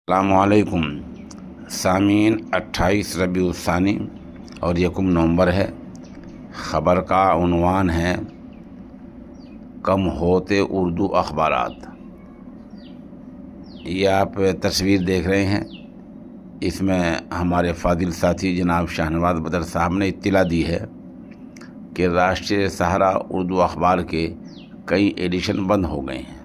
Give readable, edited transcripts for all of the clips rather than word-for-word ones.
السلام علیکم سامعین، 28 ربیع الثانی اور 1 نومبر ہے۔ خبر کا عنوان ہے کم ہوتے اردو اخبارات۔ یہ آپ تصویر دیکھ رہے ہیں، اس میں ہمارے فاضل ساتھی جناب شاہنواز بدر صاحب نے اطلاع دی ہے کہ راشٹریہ سہارا اردو اخبار کے کئی ایڈیشن بند ہو گئے ہیں۔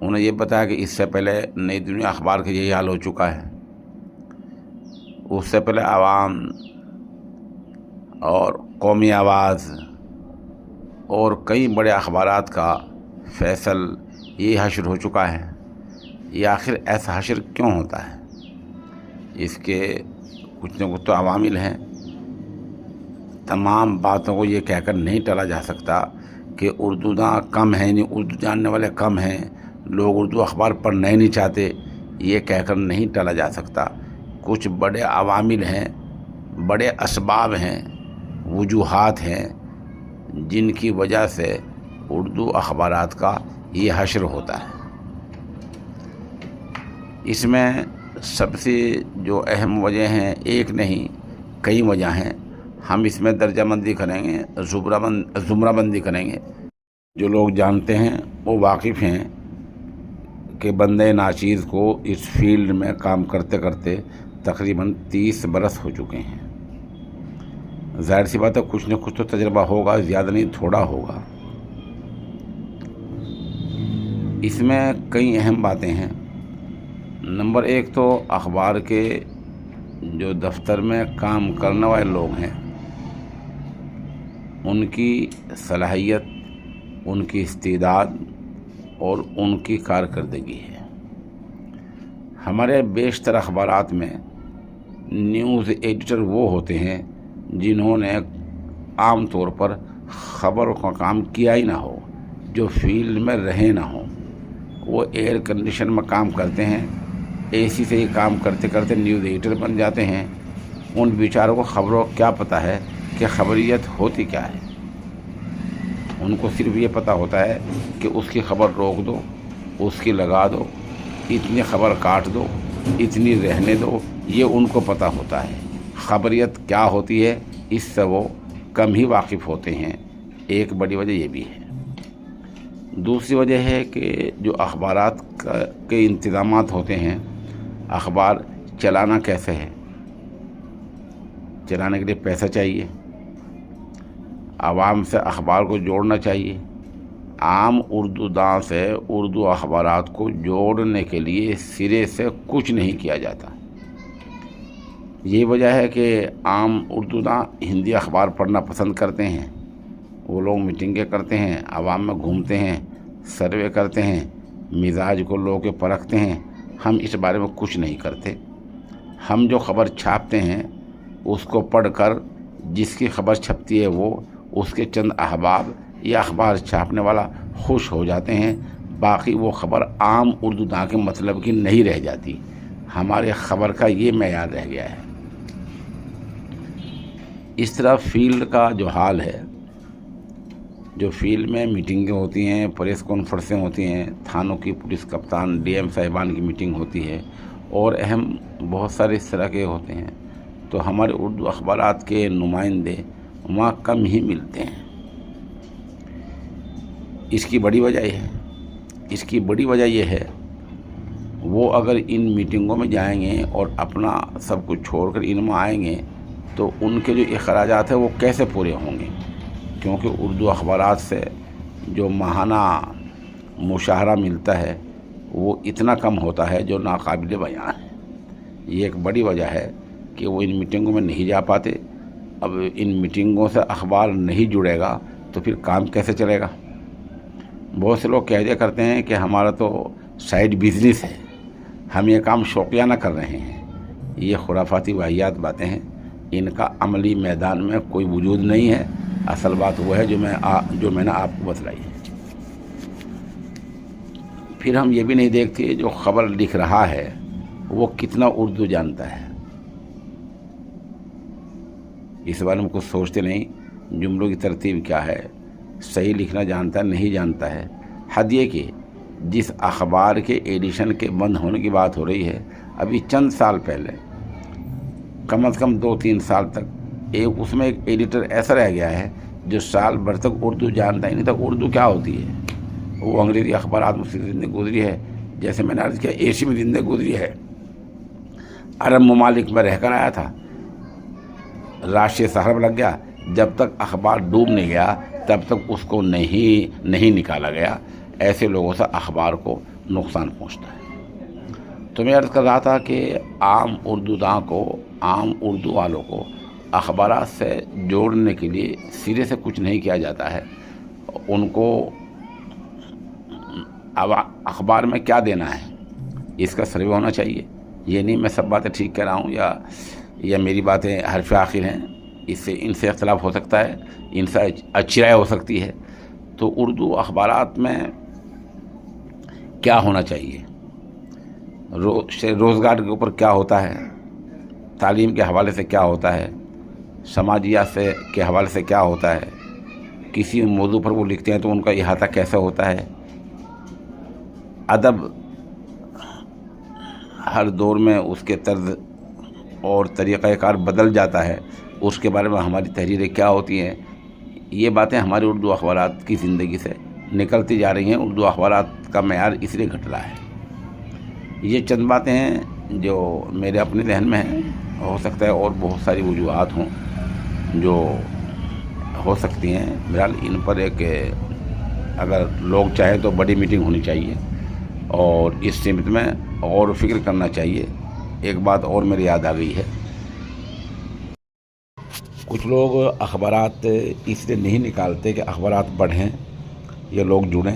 انہوں نے یہ بتایا کہ اس سے پہلے نئی دنیا اخبار کا یہی حال ہو چکا ہے۔ اس سے پہلے عوام اور قومی آواز اور کئی بڑے اخبارات کا فیصل یہ حشر ہو چکا ہے۔ یہ آخر ایسا حشر کیوں ہوتا ہے؟ اس کے کچھ نہ کچھ تو عوامل ہیں۔ تمام باتوں کو یہ کہہ کر نہیں ٹالا جا سکتا کہ اردو داں کم ہیں، نہیں اردو جاننے والے کم ہیں، لوگ اردو اخبار پڑھنا ہی نہیں چاہتے، یہ کہہ کر نہیں ٹالا جا سکتا۔ کچھ بڑے عوامل ہیں، بڑے اسباب ہیں، وجوہات ہیں جن کی وجہ سے اردو اخبارات کا یہ حشر ہوتا ہے۔ اس میں سب سے جو اہم وجہ ہیں، ایک نہیں کئی وجہ ہیں۔ ہم اس میں درجہ بندی کریں گے، زمرہ بندی کریں گے۔ جو لوگ جانتے ہیں وہ واقف ہیں کہ بندے ناچیز کو اس فیلڈ میں کام کرتے کرتے تقریباً 30 برس ہو چکے ہیں۔ ظاہر سی بات ہے کچھ نہ کچھ تو تجربہ ہوگا، زیادہ نہیں تھوڑا ہوگا۔ اس میں کئی اہم باتیں ہیں۔ نمبر 1 تو اخبار کے جو دفتر میں کام کرنے والے لوگ ہیں، ان کی صلاحیت، ان کی استعداد اور ان کی کارکردگی ہے۔ ہمارے بیشتر اخبارات میں نیوز ایڈیٹر وہ ہوتے ہیں جنہوں نے عام طور پر خبروں کا کام کیا ہی نہ ہو، جو فیلڈ میں رہے نہ ہوں۔ وہ ایئر کنڈیشن میں کام کرتے ہیں، اے سی سے ہی کام کرتے کرتے نیوز ایڈیٹر بن جاتے ہیں۔ ان بیچاروں کو خبروں کیا پتہ ہے کہ خبریت ہوتی کیا ہے؟ ان کو صرف یہ پتہ ہوتا ہے کہ اس کی خبر روک دو، اس کی لگا دو، اتنی خبر کاٹ دو، اتنی رہنے دو، یہ ان کو پتہ ہوتا ہے۔ خبریت کیا ہوتی ہے اس سے وہ کم ہی واقف ہوتے ہیں۔ ایک بڑی وجہ یہ بھی ہے۔ دوسری وجہ ہے کہ جو اخبارات کے انتظامات ہوتے ہیں، اخبار چلانا کیسے ہے؟ چلانے کے لیے پیسہ چاہیے، عوام سے اخبار کو جوڑنا چاہیے۔ عام اردو داں سے اردو اخبارات کو جوڑنے کے لیے سرے سے کچھ نہیں کیا جاتا۔ یہ وجہ ہے کہ عام اردو داں ہندی اخبار پڑھنا پسند کرتے ہیں۔ وہ لوگ میٹنگیں کرتے ہیں، عوام میں گھومتے ہیں، سروے کرتے ہیں، مزاج کو لوگ کے پرکھتے ہیں۔ ہم اس بارے میں کچھ نہیں کرتے۔ ہم جو خبر چھاپتے ہیں اس کو پڑھ کر جس کی خبر چھپتی ہے وہ اس کے چند احباب یا اخبار چھاپنے والا خوش ہو جاتے ہیں، باقی وہ خبر عام اردو داں کے مطلب کی نہیں رہ جاتی۔ ہمارے خبر کا یہ معیار رہ گیا ہے۔ اس طرح فیلڈ کا جو حال ہے، جو فیلڈ میں میٹنگیں ہوتی ہیں، پریس کانفرنسیں ہوتی ہیں، تھانوں کی پولیس کپتان ڈی ایم صاحبان کی میٹنگ ہوتی ہے اور اہم بہت سارے اس طرح کے ہوتے ہیں، تو ہمارے اردو اخبارات کے نمائندے وہاں کم ہی ملتے ہیں۔ اس کی بڑی وجہ یہ ہے، اس کی بڑی وجہ یہ ہے وہ اگر ان میٹنگوں میں جائیں گے اور اپنا سب کچھ چھوڑ کر ان میں آئیں گے تو ان کے جو اخراجات ہیں وہ کیسے پورے ہوں گے؟ کیونکہ اردو اخبارات سے جو ماہانہ مشاہرہ ملتا ہے وہ اتنا کم ہوتا ہے جو ناقابل بیان ہے۔ یہ ایک بڑی وجہ ہے کہ وہ ان میٹنگوں میں نہیں جا پاتے۔ اب ان میٹنگوں سے اخبار نہیں جڑے گا تو پھر کام کیسے چلے گا؟ بہت سے لوگ کہہ دیا کرتے ہیں کہ ہمارا تو سائیڈ بزنس ہے، ہم یہ کام شوقیانہ کر رہے ہیں۔ یہ خرافاتی واہیات باتیں ہیں، ان کا عملی میدان میں کوئی وجود نہیں ہے۔ اصل بات وہ ہے جو میں نے آپ کو بتلائی ہے۔ پھر ہم یہ بھی نہیں دیکھتے جو خبر لکھ رہا ہے وہ کتنا اردو جانتا ہے۔ اس بارے میں کچھ سوچتے نہیں، جملوں کی ترتیب کیا ہے، صحیح لکھنا جانتا ہے نہیں جانتا ہے۔ حد یہ کہ جس اخبار کے ایڈیشن کے بند ہونے کی بات ہو رہی ہے، ابھی چند سال پہلے، کم از کم 2-3 سال تک اس میں ایک ایڈیٹر ایسا رہ گیا ہے جو سال بھر تک اردو جانتا ہی نہیں تھا اردو کیا ہوتی ہے۔ وہ انگریزی اخبارات میں زندگی گزری ہے، جیسے میں نے عرض کیا ایشی میں زندگی گزری ہے، عرب ممالک میں رہ کر آیا تھا، راشٹریہ سحر میں لگ گیا، جب تک اخبار ڈوب نہیں گیا تب تک اس کو نہیں نکالا گیا۔ ایسے لوگوں سے اخبار کو نقصان پہنچتا ہے۔ تو میں عرض کر رہا تھا کہ عام اردو داں کو، عام اردو والوں کو اخبارات سے جوڑنے کے لیے سرے سے کچھ نہیں کیا جاتا ہے۔ ان کو اخبار میں کیا دینا ہے اس کا سروے ہونا چاہیے۔ یہ نہیں میں سب باتیں ٹھیک کہہ رہا ہوں یا میری باتیں حرف آخر ہیں، ان سے اختلاف ہو سکتا ہے، ان سے اچھی رائے ہو سکتی ہے۔ تو اردو اخبارات میں کیا ہونا چاہیے، روزگار کے اوپر کیا ہوتا ہے، تعلیم کے حوالے سے کیا ہوتا ہے، سماجیات کے حوالے سے کیا ہوتا ہے، کسی موضوع پر وہ لکھتے ہیں تو ان کا احاطہ کیسے ہوتا ہے، ادب ہر دور میں اس کے طرز اور طریقہ کار بدل جاتا ہے، اس کے بارے میں ہماری تحریریں کیا ہوتی ہیں، یہ باتیں ہماری اردو اخبارات کی زندگی سے نکلتی جا رہی ہیں۔ اردو اخبارات کا معیار اس لیے گھٹ رہا ہے۔ یہ چند باتیں ہیں جو میرے اپنے ذہن میں ہیں، ہو سکتا ہے اور بہت ساری وجوہات ہوں جو ہو سکتی ہیں۔ بہرحال ان پر ایک اگر لوگ چاہیں تو بڑی میٹنگ ہونی چاہیے اور اس سمت میں غور و فکر کرنا چاہیے۔ ایک بات اور میرے یاد آ گئی ہے، کچھ لوگ اخبارات اس لیے نہیں نکالتے کہ اخبارات پڑھیں یا لوگ جڑیں،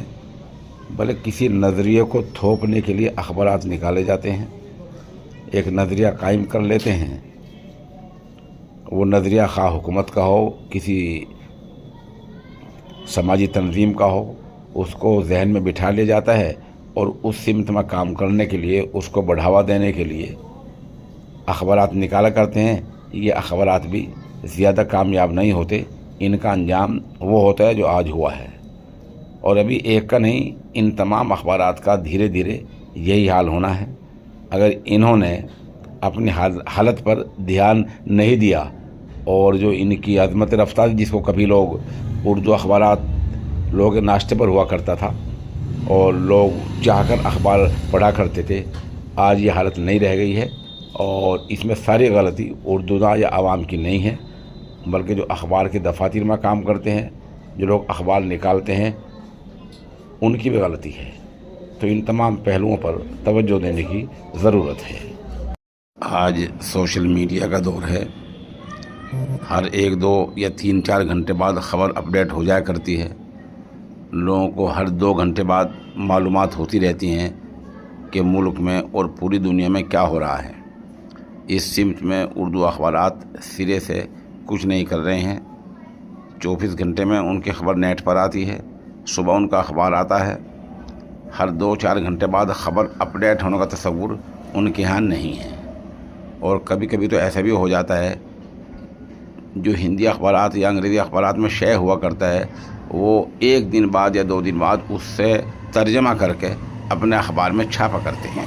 بلکہ کسی نظریے کو تھوپنے کے لیے اخبارات نکالے جاتے ہیں، ایک نظریہ قائم کر لیتے ہیں۔ وہ نظریہ خواہ حکومت کا ہو، کسی سماجی تنظیم کا ہو، اس کو ذہن میں بٹھا لیا جاتا ہے اور اس سمت میں کام کرنے کے لیے، اس کو بڑھاوا دینے کے لیے اخبارات نکالا کرتے ہیں۔ یہ اخبارات بھی زیادہ کامیاب نہیں ہوتے، ان کا انجام وہ ہوتا ہے جو آج ہوا ہے، اور ابھی ایک کا نہیں، ان تمام اخبارات کا دھیرے دھیرے یہی حال ہونا ہے۔ اگر انہوں نے اپنی حالت پر دھیان نہیں دیا اور جو ان کی عظمت رفتار، جس کو کبھی لوگ اردو اخبارات لوگ ناشتے پر ہوا کرتا تھا اور لوگ چاہ کر اخبار پڑھا کرتے تھے، آج یہ حالت نہیں رہ گئی ہے۔ اور اس میں ساری غلطی اردو داں یا عوام کی نہیں ہے، بلکہ جو اخبار کے دفاتر میں کام کرتے ہیں، جو لوگ اخبار نکالتے ہیں، ان کی بھی غلطی ہے۔ تو ان تمام پہلوؤں پر توجہ دینے کی ضرورت ہے۔ آج سوشل میڈیا کا دور ہے، ہر 1-2 یا 3-4 گھنٹے بعد خبر اپڈیٹ ہو جایا کرتی ہے۔ لوگوں کو ہر 2 گھنٹے بعد معلومات ہوتی رہتی ہیں کہ ملک میں اور پوری دنیا میں کیا ہو رہا ہے۔ اس سمت میں اردو اخبارات سرے سے کچھ نہیں کر رہے ہیں۔ 24 گھنٹے میں ان کی خبر نیٹ پر آتی ہے، صبح ان کا اخبار آتا ہے، ہر 2-4 گھنٹے بعد خبر اپڈیٹ ہونے کا تصور ان کے ہاں نہیں ہے۔ اور کبھی کبھی تو ایسا بھی ہو جاتا ہے، جو ہندی اخبارات یا انگریزی اخبارات میں شائع ہوا کرتا ہے، وہ 1 دن بعد یا 2 دن بعد اس سے ترجمہ کر کے اپنے اخبار میں چھاپا کرتے ہیں۔